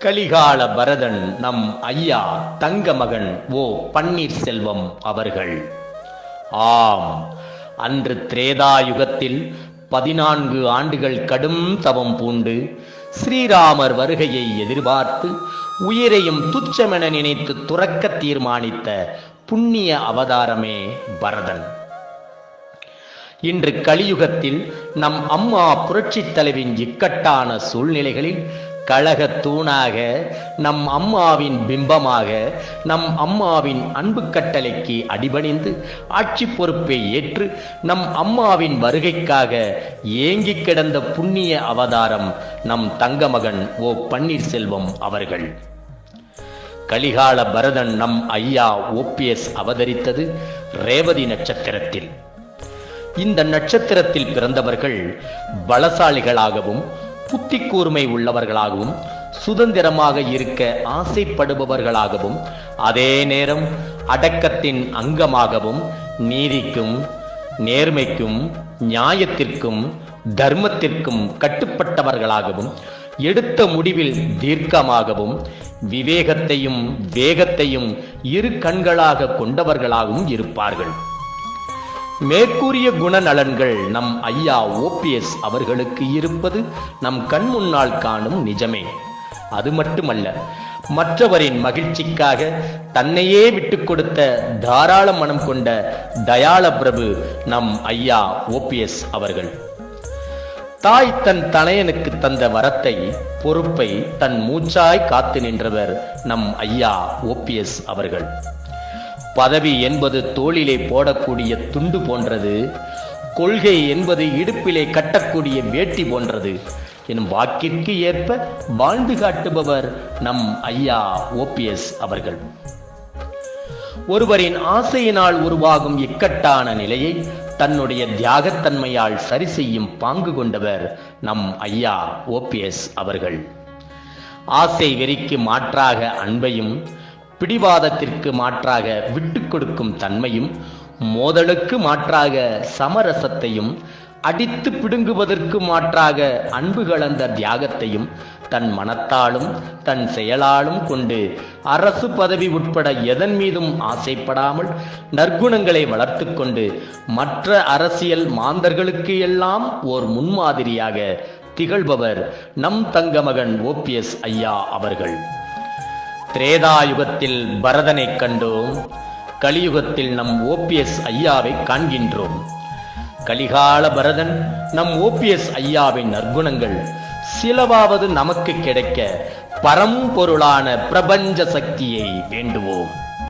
கலிகால பரதன் நம் ஐயா தங்க மகன் ஓ பன்னீர்செல்வம் அவர்கள். ஆம், அன்று திரேதாயுகத்தில் 14 ஆண்டுகள் கடும் தவம் பூண்டு ஸ்ரீராமர் வருகையை எதிர்பார்த்து உயிரையும் துச்சமென நினைத்து துறக்க தீர்மானித்த புண்ணிய அவதாரமே பரதன். இன்று கலியுகத்தில் நம் அம்மா புரட்சித் தலைவின் இக்கட்டான சூழ்நிலைகளில் கழகத் தூணாக, நம் அம்மாவின் பிம்பமாக, நம் அம்மாவின் அன்பு கட்டளைக்கு அடிபணிந்து ஆட்சி பொறுப்பை ஏற்று நம் அம்மாவின் வருகைக்காக ஏங்கி கிடந்த புண்ணிய அவதாரம் நம் தங்கமகன் ஓ பன்னீர்செல்வம் அவர்கள். கலிகால பரதன் நம் ஐயா ஓபிஎஸ் அவதரித்தது ரேவதி நட்சத்திரத்தில். இந்த நட்சத்திரத்தில் பிறந்தவர்கள் பலசாலிகளாகவும் புத்தி கூர்மை உள்ளவர்களாகவும் சுதந்திரமாக இருக்க ஆசைப்படுபவர்களாகவும் அதே நேரம் அடக்கத்தின் அங்கமாகவும் நீதிக்கும் நேர்மைக்கும் நியாயத்திற்கும் தர்மத்திற்கும் கட்டுப்பட்டவர்களாகவும் எடுத்த முடிவில் தீர்க்கமாகவும் விவேகத்தையும் வேகத்தையும் இரு கண்களாக கொண்டவர்களாகவும் இருப்பார்கள். மேற்கூறிய குணநலன்கள் நம் ஐயா ஓபிஎஸ் அவர்களுக்கு இருப்பது நம் கண் முன்னால் காணும் நிஜமே. அது மட்டுமல்ல, மற்றவரின் மகிழ்ச்சிக்காக தன்னையே விட்டுக் கொடுத்த தாராள மனம் கொண்ட தயாள பிரபு நம் ஐயா ஓபிஎஸ் அவர்கள். தாய் தன் தனையனுக்கு தந்த வரத்தை, பொறுப்பை தன் மூச்சாய் காத்து நின்றவர் நம் ஐயா ஓபிஎஸ் அவர்கள். பதவி என்பது தோளிலே போடக்கூடிய துண்டு போன்றது, கொள்கை என்பது இடுப்பிலே கட்டக்கூடிய வேட்டி போன்றது எனும் வாக்கிற்கு ஏற்ப வாழ்ந்து காட்டுபவர் நம் ஐயா ஓபிஎஸ் அவர்கள். ஒருவரின் ஆசையினால் உருவாகும் இக்கட்டான நிலையை தன்னுடைய தியாகத்தன்மையால் சரி செய்யும் பாங்கு கொண்டவர் நம் ஐயா ஓபிஎஸ் அவர்கள். ஆசை வெறிக்கு மாற்றாக அன்பையும், பிடிவாதத்திற்கு மாற்றாக விட்டு கொடுக்கும் தன்மையும், மோதலுக்கு மாற்றாக சமரசத்தையும், அடித்து பிடுங்குவதற்கு மாற்றாக அன்பு கலந்த தியாகத்தையும் தன் மனத்தாலும் தன் செயலாலும் கொண்டு அரசு பதவி உட்பட எதன் மீதும் ஆசைப்படாமல் நற்குணங்களை வளர்த்து கொண்டு மற்ற அரசியல் மாந்தர்களுக்கு எல்லாம் ஓர் முன்மாதிரியாக திகழ்பவர் நம் தங்கமகன் ஓபிஎஸ் ஐயா அவர்கள். திரேதாயுகத்தில் பரதனை கண்டோம், கலியுகத்தில் நம் ஓபிஎஸ் ஐயாவை காண்கின்றோம். கலிகால பரதன் நம் ஓபிஎஸ் ஐயாவின் நற்குணங்கள் சிலவாவது நமக்கு கிடைக்க பரம்பொருளான பிரபஞ்ச சக்தியை வேண்டுவோம்.